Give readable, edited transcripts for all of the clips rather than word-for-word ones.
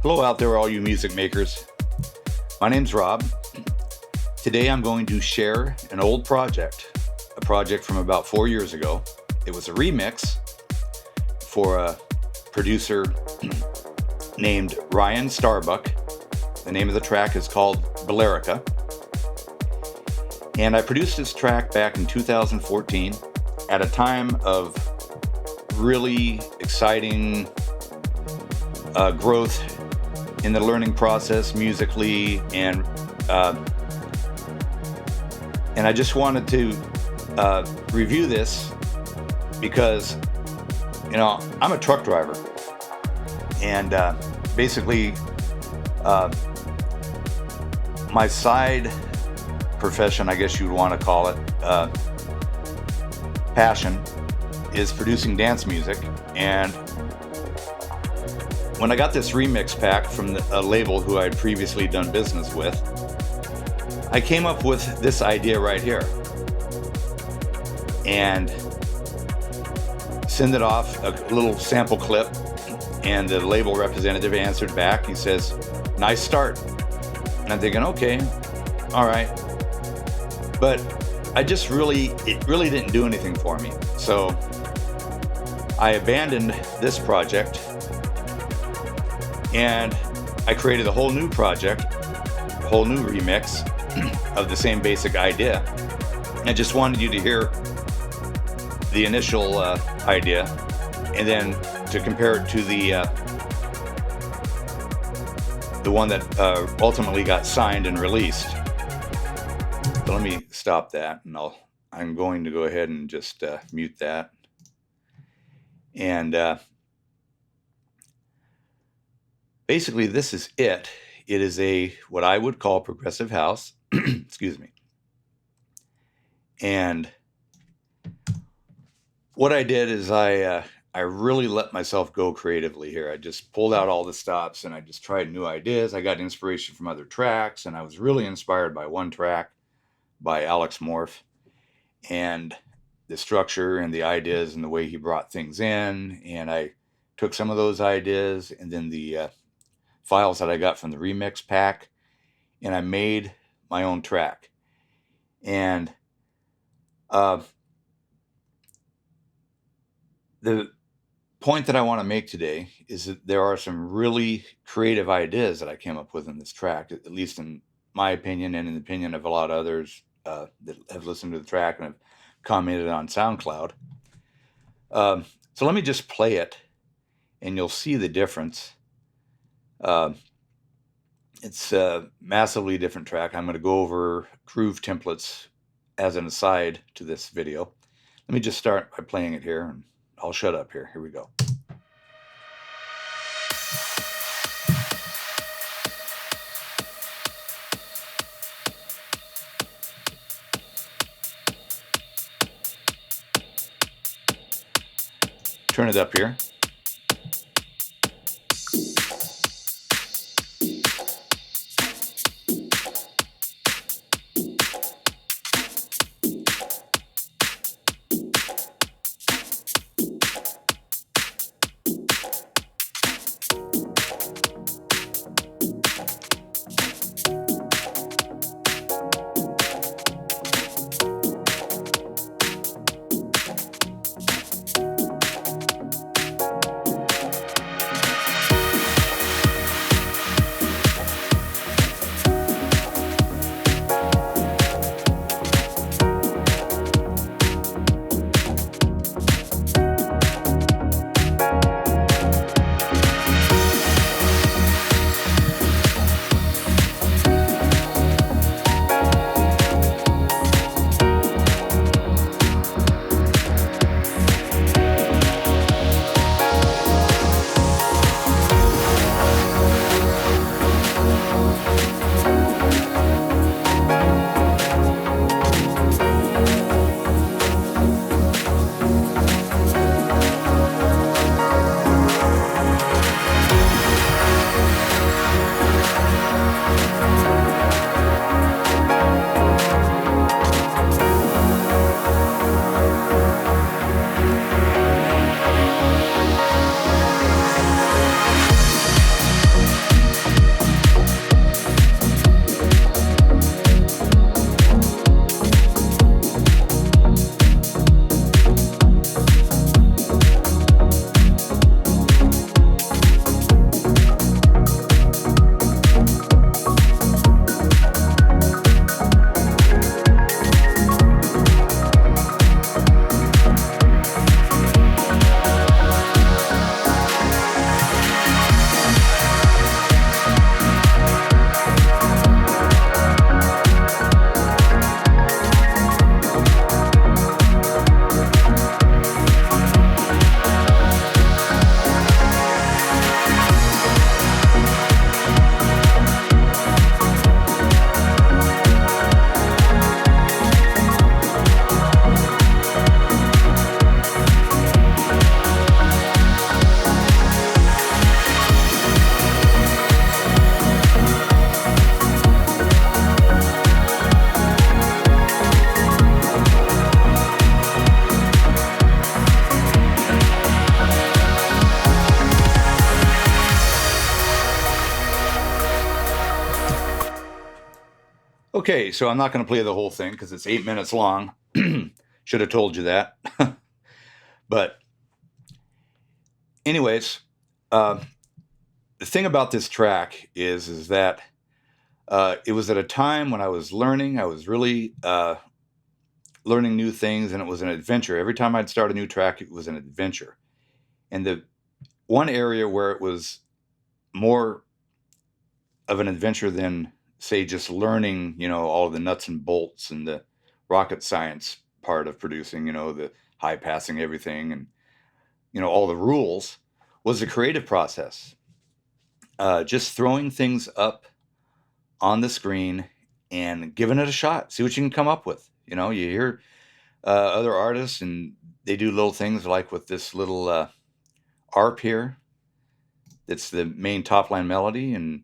Hello out there, all you music makers. My name's Rob. Today I'm going to share an old project, a project from about 4 years ago. It was a remix for a producer named Ryan Starbuck. The name of the track is called Bellerica. And I produced this track back in 2014 at a time of really exciting growth in the learning process musically, and I just wanted to review this because I'm a truck driver, and basically my side profession, I guess you would want to call it, passion, is producing dance music. And when I got this remix pack from a label who I had previously done business with, I came up with this idea right here and send it off, a little sample clip, and the label representative answered back. He says, "Nice start." And I'm thinking, okay, all right. But it really didn't do anything for me. So I abandoned this project and I created a whole new project, a whole new remix of the same basic idea. I just wanted you to hear the initial idea, and then to compare it to the one that ultimately got signed and released. So let me stop that, and I'm going to go ahead and just mute that. And basically, this is it. It is what I would call progressive house. Excuse me. And what I did is I really let myself go creatively here. I just pulled out all the stops and I just tried new ideas. I got inspiration from other tracks, and I was really inspired by one track by Alex Morph, and the structure and the ideas and the way he brought things in. And I took some of those ideas and then the files that I got from the remix pack, and I made my own track. And the point that I want to make today is that there are some really creative ideas that I came up with in this track, at least in my opinion and in the opinion of a lot of others that have listened to the track and have commented on SoundCloud. So let me just play it and you'll see the difference. It's a massively different track. I'm going to go over groove templates as an aside to this video. Let me just start by playing it here, and I'll shut up here. Here we go. Turn it up here. Okay, so I'm not going to play the whole thing because it's 8 minutes long. Should have told you that. But, anyways, uh, the thing about this track is that it was at a time when I was learning. I was really learning new things, and it was an adventure. Every time I'd start a new track, it was an adventure. And the one area where it was more of an adventure than, say, just learning, all of the nuts and bolts and the rocket science part of producing, the high passing everything and, all the rules, was the creative process. Just throwing things up on the screen and giving it a shot, see what you can come up with. You hear other artists and they do little things like with this little ARP here. That's the main top line melody, and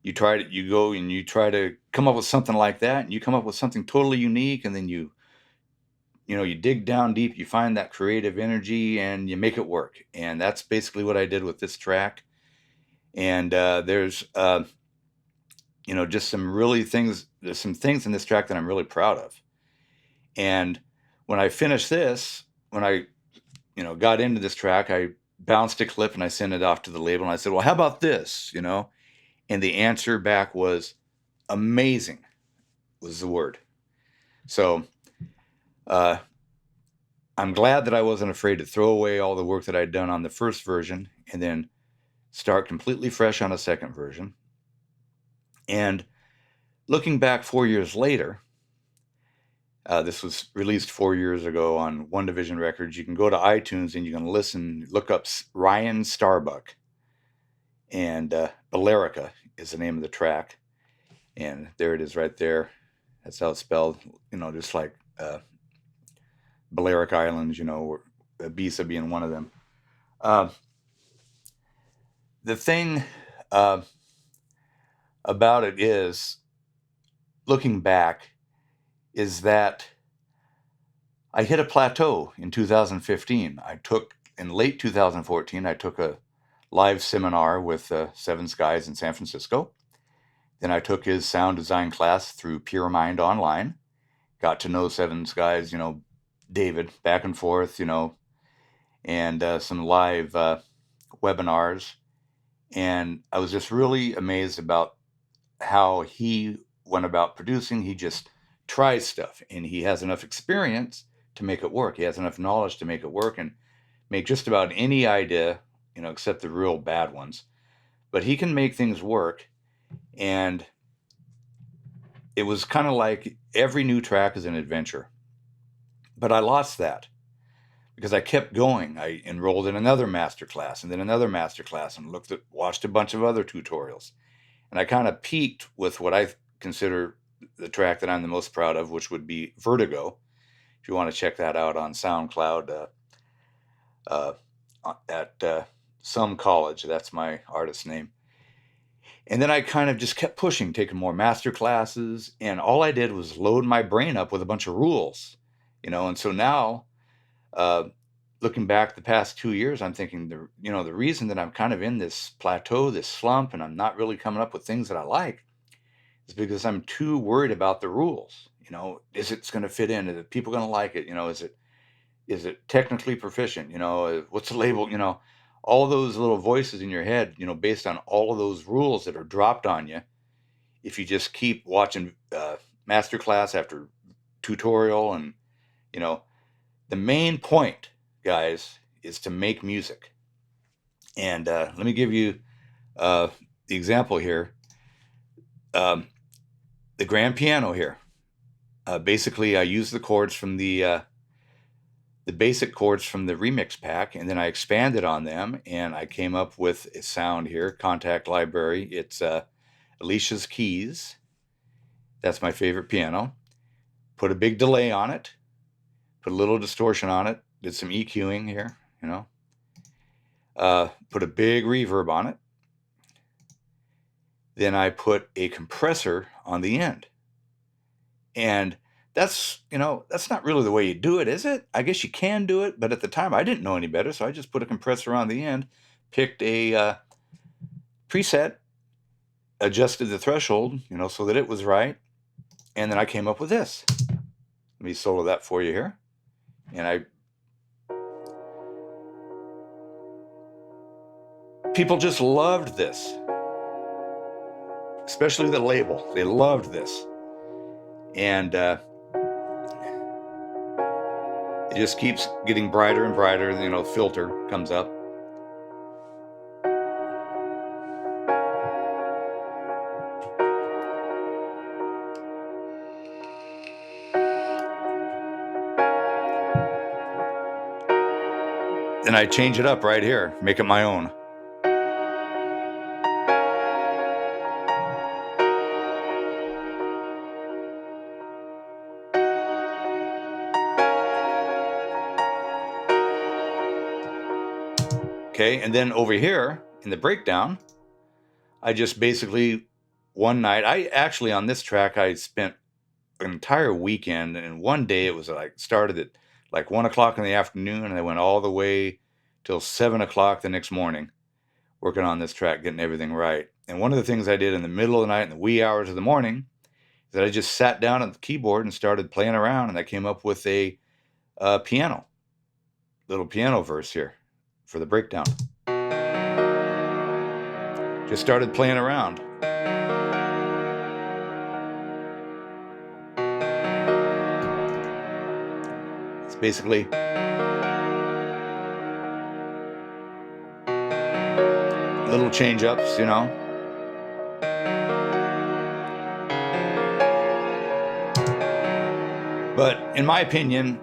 you go and you try to come up with something like that, and you come up with something totally unique, and then you dig down deep, you find that creative energy, and you make it work. And that's basically what I did with this track. And there's just there's some things in this track that I'm really proud of. And when I finished this, when I got into this track, I bounced a clip and I sent it off to the label, and I said, well, how about this? And the answer back was amazing, was the word. So I'm glad that I wasn't afraid to throw away all the work that I'd done on the first version and then start completely fresh on a second version. And looking back 4 years later, this was released 4 years ago on One Division Records. You can go to iTunes and you can look up Ryan Starbuck, and Balearica is the name of the track. And there it is right there. That's how it's spelled, just like Balearic Islands, Ibiza being one of them. The thing about it is, looking back, is that I hit a plateau in 2015. In late 2014, I took a live seminar with Seven Skies in San Francisco. Then I took his sound design class through Pure Mind Online. Got to know Seven Skies, David, back and forth, and some live webinars. And I was just really amazed about how he went about producing. He just tries stuff, and he has enough experience to make it work. He has enough knowledge to make it work and make just about any idea, except the real bad ones. But he can make things work. And it was kind of like every new track is an adventure. But I lost that because I kept going. I enrolled in another masterclass and then another masterclass and watched a bunch of other tutorials. And I kind of peaked with what I consider the track that I'm the most proud of, which would be Vertigo. If you want to check that out on SoundCloud at Some College, that's my artist name. And then I kind of just kept pushing, taking more master classes, and all I did was load my brain up with a bunch of rules, And so now, looking back the past 2 years, I'm thinking the reason that I'm kind of in this plateau, this slump, and I'm not really coming up with things that I like, is because I'm too worried about the rules. Is it going to fit in? Are people going to like it? Is it technically proficient? What's the label? All those little voices in your head, based on all of those rules that are dropped on you. If you just keep watching masterclass after tutorial, and the main point, guys, is to make music. And let me give you the example here. The grand piano here. Basically, I use the chords from the basic chords from the remix pack, and then I expanded on them, and I came up with a sound here, Contact Library. It's Alicia's Keys. That's my favorite piano. Put a big delay on it, put a little distortion on it, did some EQing here, put a big reverb on it. Then I put a compressor on the end. And that's not really the way you do it, is it? I guess you can do it, but at the time I didn't know any better, so I just put a compressor on the end, picked a preset, adjusted the threshold, so that it was right, And then I came up with this. Let me solo that for you here. And people just loved this, especially the label. They loved this. And it just keeps getting brighter and brighter. The filter comes up. Then I change it up right here, make it my own. Okay, and then over here in the breakdown, I just basically, one night, on this track, I spent an entire weekend, and one day it was like started at like 1 o'clock in the afternoon, and I went all the way till 7 o'clock the next morning, working on this track, getting everything right. And one of the things I did in the middle of the night, in the wee hours of the morning, is that I just sat down at the keyboard and started playing around, and I came up with a little piano verse here for the breakdown. Just started playing around. It's basically little change ups, But in my opinion,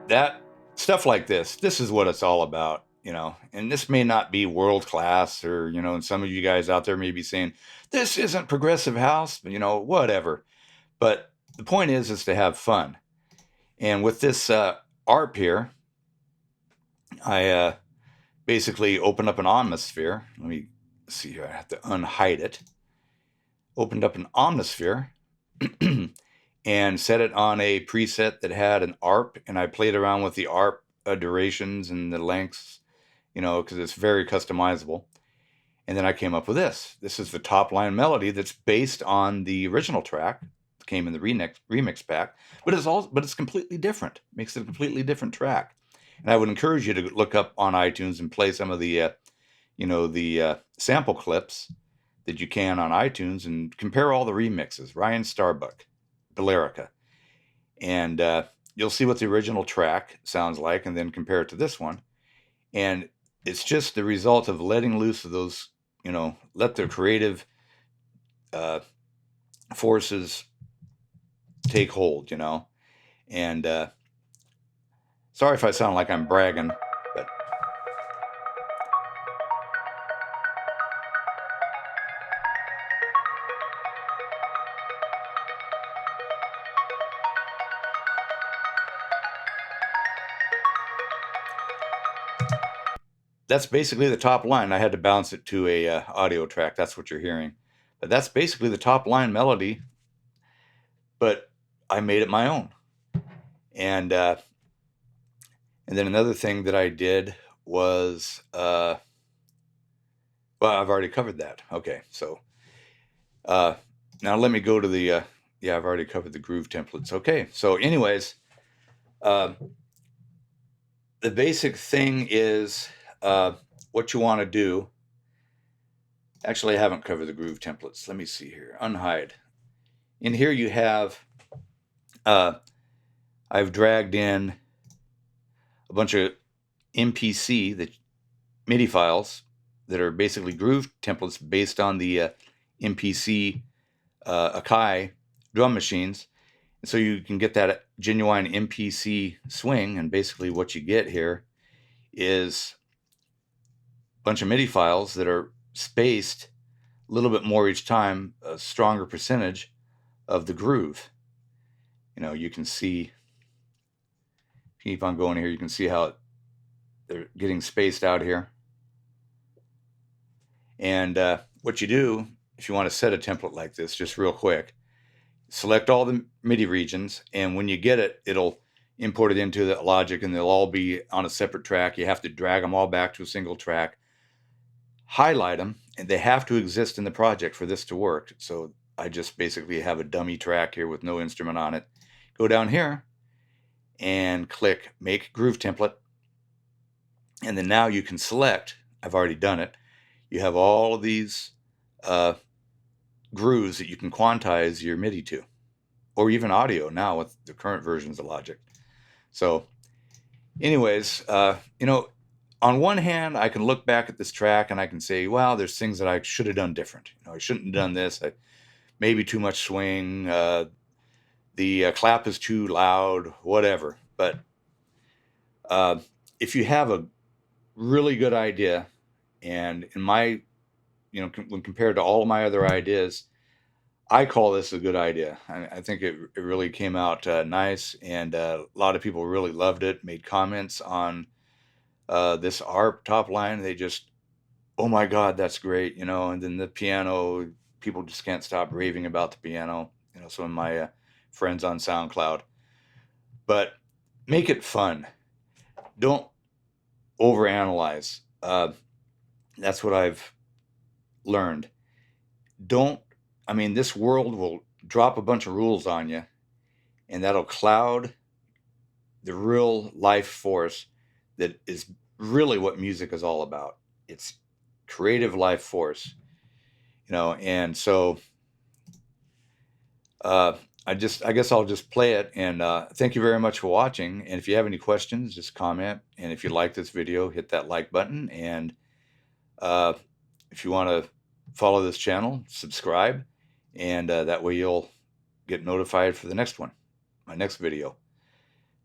that stuff like this is what it's all about, and this may not be world class, or, and some of you guys out there may be saying, this isn't progressive house, whatever. But the point is to have fun. And with this ARP here, I basically opened up an Omnisphere. Let me see here. I have to unhide it. Opened up an Omnisphere and set it on a preset that had an ARP, and I played around with the ARP durations and the lengths, because it's very customizable. And then I came up with this. This is the top line melody that's based on the original track. It came in the remix pack, but it's completely different. Makes it a completely different track. And I would encourage you to look up on iTunes and play some of the sample clips that you can on iTunes, and compare all the remixes. Ryan Starbuck, Billerica, and you'll see what the original track sounds like, and then compare it to this one. And it's just the result of letting loose of those, let the creative forces take hold, and sorry if I sound like I'm bragging, but that's basically the top line. I had to bounce it to a audio track. That's what you're hearing. But that's basically the top line melody, but I made it my own. And then another thing that I did was, well, I've already covered that. Okay, so now let me go to the, I've already covered the groove templates. Okay, so anyways, the basic thing is what you want to do. Actually, I haven't covered the groove templates. Let me see here. Unhide. In here you have, I've dragged in a bunch of MPC, the MIDI files that are basically groove templates based on the MPC Akai drum machines. And so you can get that genuine MPC swing, and basically what you get here is a bunch of MIDI files that are spaced a little bit more each time, a stronger percentage of the groove. You can see, keep on going here, you can see how they're getting spaced out here. And what you do, if you want to set a template like this, just real quick, select all the MIDI regions, and when you get it, it'll import it into the Logic, and they'll all be on a separate track. You have to drag them all back to a single track, highlight them, and they have to exist in the project for this to work. So I just basically have a dummy track here with no instrument on it. Go down here and click Make Groove Template. And then now you can select, I've already done it, you have all of these grooves that you can quantize your MIDI to, or even audio now with the current versions of Logic. So anyways, on one hand, I can look back at this track and I can say, well, there's things that I should have done different. I shouldn't have done this. Maybe too much swing. The clap is too loud, whatever. But if you have a really good idea, and in my, when compared to all of my other ideas, I call this a good idea. I think it really came out nice, and a lot of people really loved it, made comments on this ARP top line. They just, oh my God, that's great, and then the piano, people just can't stop raving about the piano, some of my friends on SoundCloud. But make it fun. Don't overanalyze. That's what I've learned. This world will drop a bunch of rules on you, and that'll cloud the real life force that is really what music is all about. It's creative life force, and so I guess I'll just play it, and thank you very much for watching. And if you have any questions, just comment. And if you like this video, hit that like button. And if you want to follow this channel, subscribe, and that way you'll get notified for the next one, my next video.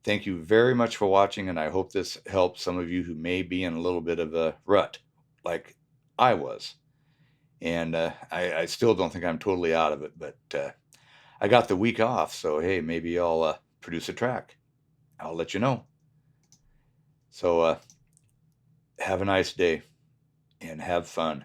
Thank you very much for watching, and I hope this helps some of you who may be in a little bit of a rut, like I was. And I still don't think I'm totally out of it, but I got the week off, so hey, maybe I'll produce a track. I'll let you know. So have a nice day, and have fun.